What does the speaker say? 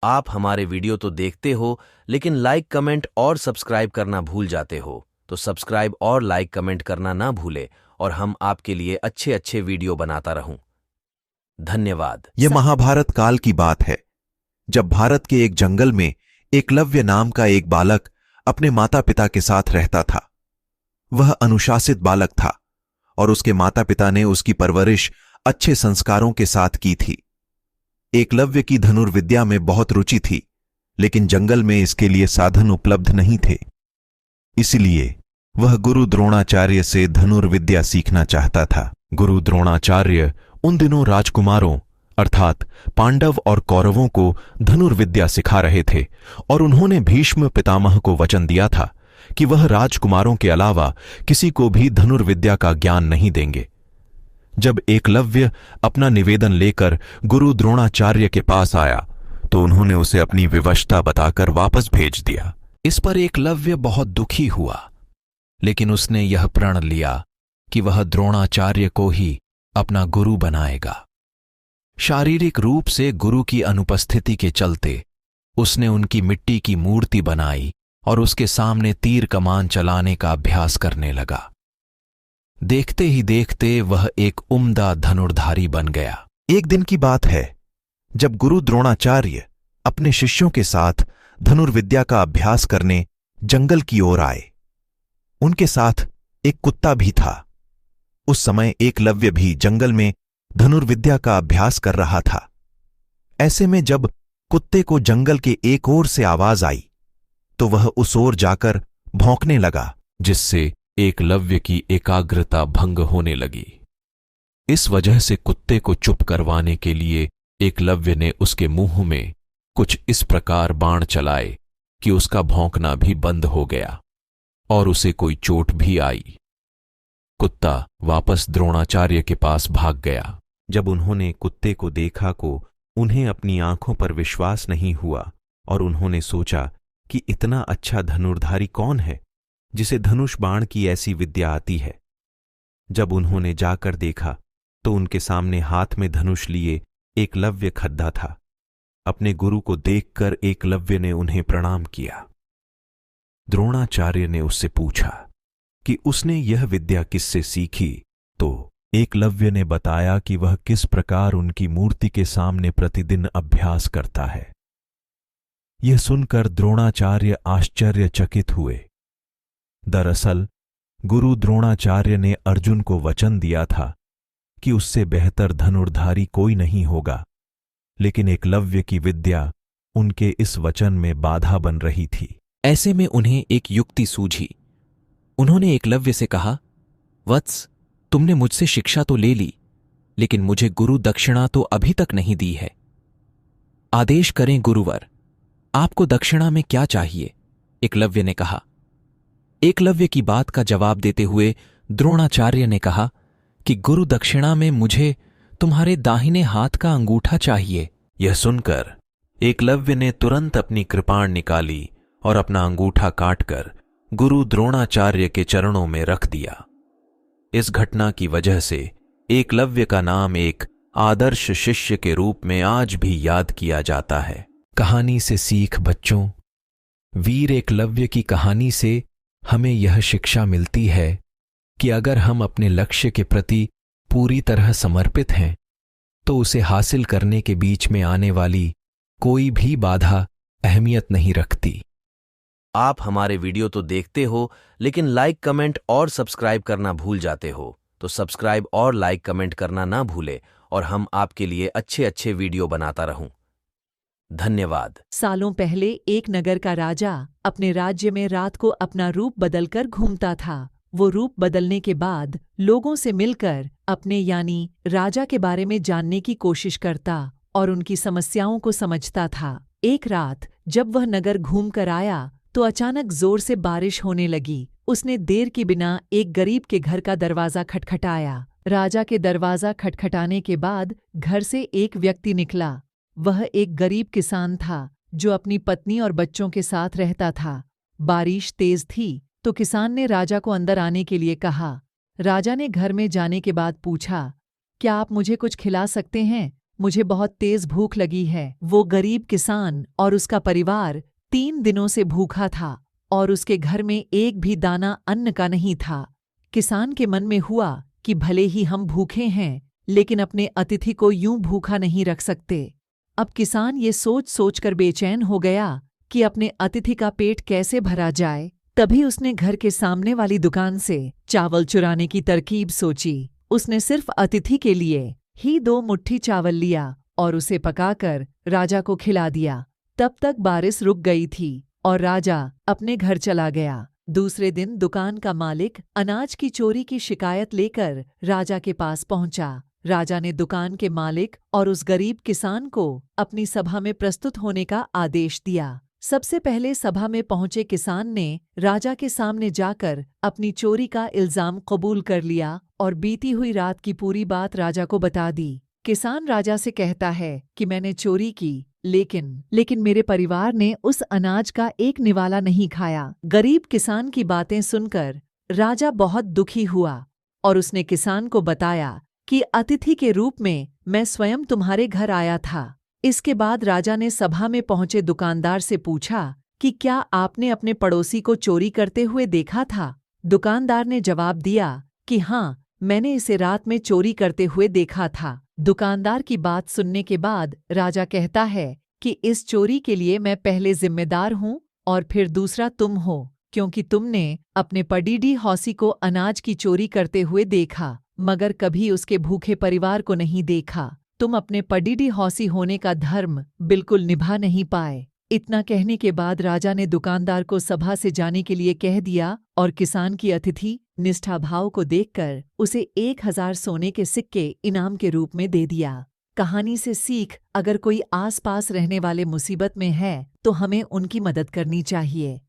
आप हमारे वीडियो तो देखते हो, लेकिन लाइक, कमेंट और सब्सक्राइब करना भूल जाते हो। तो सब्सक्राइब और लाइक, कमेंट करना ना भूले और हम आपके लिए अच्छे अच्छे वीडियो बनाता रहूं। धन्यवाद। यह महाभारत काल की बात है, जब भारत के एक जंगल में एकलव्य नाम का एक बालक अपने माता पिता के साथ रहता था। वह अनुशासित बालक था और उसके माता पिता ने उसकी परवरिश अच्छे संस्कारों के साथ की थी। एकलव्य की धनुर्विद्या में बहुत रुचि थी, लेकिन जंगल में इसके लिए साधन उपलब्ध नहीं थे। इसलिए वह गुरु द्रोणाचार्य से धनुर्विद्या सीखना चाहता था। गुरु द्रोणाचार्य उन दिनों राजकुमारों अर्थात पांडव और कौरवों को धनुर्विद्या सिखा रहे थे और उन्होंने भीष्म पितामह को वचन दिया था कि वह राजकुमारों के अलावा किसी को भी धनुर्विद्या का ज्ञान नहीं देंगे। जब एकलव्य अपना निवेदन लेकर गुरु द्रोणाचार्य के पास आया तो उन्होंने उसे अपनी विवशता बताकर वापस भेज दिया। इस पर एकलव्य बहुत दुखी हुआ, लेकिन उसने यह प्रण लिया कि वह द्रोणाचार्य को ही अपना गुरु बनाएगा। शारीरिक रूप से गुरु की अनुपस्थिति के चलते उसने उनकी मिट्टी की मूर्ति बनाई और उसके सामने तीर कमान चलाने का अभ्यास करने लगा। देखते ही देखते वह एक उम्दा धनुर्धारी बन गया। एक दिन की बात है, जब गुरु द्रोणाचार्य अपने शिष्यों के साथ धनुर्विद्या का अभ्यास करने जंगल की ओर आए। उनके साथ एक कुत्ता भी था। उस समय एकलव्य भी जंगल में धनुर्विद्या का अभ्यास कर रहा था। ऐसे में जब कुत्ते को जंगल के एक ओर से आवाज आई तो वह उस ओर जाकर भौंकने लगा, जिससे एकलव्य की एकाग्रता भंग होने लगी। इस वजह से कुत्ते को चुप करवाने के लिए एकलव्य ने उसके मुंह में कुछ इस प्रकार बाण चलाए कि उसका भौंकना भी बंद हो गया और उसे कोई चोट भी आई। कुत्ता वापस द्रोणाचार्य के पास भाग गया। जब उन्होंने कुत्ते को देखा को उन्हें अपनी आंखों पर विश्वास नहीं हुआ और उन्होंने सोचा कि इतना अच्छा धनुर्धारी कौन है जिसे धनुष बाण की ऐसी विद्या आती है। जब उन्होंने जाकर देखा तो उनके सामने हाथ में धनुष लिए एकलव्य खड़ा था। अपने गुरु को देखकर एकलव्य ने उन्हें प्रणाम किया। द्रोणाचार्य ने उससे पूछा कि उसने यह विद्या किससे सीखी, तो एकलव्य ने बताया कि वह किस प्रकार उनकी मूर्ति के सामने प्रतिदिन अभ्यास करता है। यह सुनकर द्रोणाचार्य आश्चर्यचकित हुए। दरअसल गुरु द्रोणाचार्य ने अर्जुन को वचन दिया था कि उससे बेहतर धनुर्धारी कोई नहीं होगा, लेकिन एकलव्य की विद्या उनके इस वचन में बाधा बन रही थी। ऐसे में उन्हें एक युक्ति सूझी। उन्होंने एकलव्य से कहा, वत्स, तुमने मुझसे शिक्षा तो ले ली, लेकिन मुझे गुरु दक्षिणा तो अभी तक नहीं दी है। आदेश करें गुरुवर, आपको दक्षिणा में क्या चाहिए? एकलव्य ने कहा। एकलव्य की बात का जवाब देते हुए द्रोणाचार्य ने कहा कि गुरु दक्षिणा में मुझे तुम्हारे दाहिने हाथ का अंगूठा चाहिए। यह सुनकर एकलव्य ने तुरंत अपनी कृपाण निकाली और अपना अंगूठा काटकर गुरु द्रोणाचार्य के चरणों में रख दिया। इस घटना की वजह से एकलव्य का नाम एक आदर्श शिष्य के रूप में आज भी याद किया जाता है। कहानी से सीख बच्चों, वीर एकलव्य की कहानी से हमें यह शिक्षा मिलती है कि अगर हम अपने लक्ष्य के प्रति पूरी तरह समर्पित हैं तो उसे हासिल करने के बीच में आने वाली कोई भी बाधा अहमियत नहीं रखती। आप हमारे वीडियो तो देखते हो, लेकिन लाइक, कमेंट और सब्सक्राइब करना भूल जाते हो। तो सब्सक्राइब और लाइक, कमेंट करना ना भूले और हम आपके लिए अच्छे अच्छे वीडियो बनाता रहूं। धन्यवाद। सालों पहले एक नगर का राजा अपने राज्य में रात को अपना रूप बदलकर घूमता था। वो रूप बदलने के बाद लोगों से मिलकर अपने यानी राजा के बारे में जानने की कोशिश करता और उनकी समस्याओं को समझता था। एक रात जब वह नगर घूम कर आया तो अचानक जोर से बारिश होने लगी। उसने देर के बिना एक गरीब के घर का दरवाजा खटखटाया। राजा के दरवाजा खटखटाने के बाद घर से एक व्यक्ति निकला। वह एक गरीब किसान था जो अपनी पत्नी और बच्चों के साथ रहता था। बारिश तेज थी तो किसान ने राजा को अंदर आने के लिए कहा। राजा ने घर में जाने के बाद पूछा, क्या आप मुझे कुछ खिला सकते हैं? मुझे बहुत तेज भूख लगी है। वो गरीब किसान और उसका परिवार 3 दिनों से भूखा था और उसके घर में एक भी दाना अन्न का नहीं था। किसान के मन में हुआ कि भले ही हम भूखे हैं, लेकिन अपने अतिथि को यूं भूखा नहीं रख सकते। अब किसान ये सोच सोचकर बेचैन हो गया कि अपने अतिथि का पेट कैसे भरा जाए। तभी उसने घर के सामने वाली दुकान से चावल चुराने की तरकीब सोची। उसने सिर्फ अतिथि के लिए ही 2 मुट्ठी चावल लिया और उसे पकाकर राजा को खिला दिया। तब तक बारिश रुक गई थी और राजा अपने घर चला गया। दूसरे दिन दुकान का मालिक अनाज की चोरी की शिकायत लेकर राजा के पास पहुंचा। राजा ने दुकान के मालिक और उस गरीब किसान को अपनी सभा में प्रस्तुत होने का आदेश दिया। सबसे पहले सभा में पहुंचे किसान ने राजा के सामने जाकर अपनी चोरी का इल्जाम कबूल कर लिया और बीती हुई रात की पूरी बात राजा को बता दी। किसान राजा से कहता है कि मैंने चोरी की, लेकिन मेरे परिवार ने उस अनाज का एक निवाला नहीं खाया। गरीब किसान की बातें सुनकर राजा बहुत दुखी हुआ और उसने किसान को बताया कि अतिथि के रूप में मैं स्वयं तुम्हारे घर आया था। इसके बाद राजा ने सभा में पहुंचे दुकानदार से पूछा कि क्या आपने अपने पड़ोसी को चोरी करते हुए देखा था? दुकानदार ने जवाब दिया कि हाँ, मैंने इसे रात में चोरी करते हुए देखा था। दुकानदार की बात सुनने के बाद राजा कहता है कि इस चोरी के लिए मैं पहले जिम्मेदार हूँ और फिर दूसरा तुम हो, क्योंकि तुमने अपने पडीडी हौसी को अनाज की चोरी करते हुए देखा, मगर कभी उसके भूखे परिवार को नहीं देखा। तुम अपने पडीडी हौसी होने का धर्म बिल्कुल निभा नहीं पाए। इतना कहने के बाद राजा ने दुकानदार को सभा से जाने के लिए कह दिया और किसान की अतिथि निष्ठा भाव को देखकर उसे 1000 सोने के सिक्के इनाम के रूप में दे दिया। कहानी से सीख, अगर कोई आसपास रहने वाले मुसीबत में है तो हमें उनकी मदद करनी चाहिए।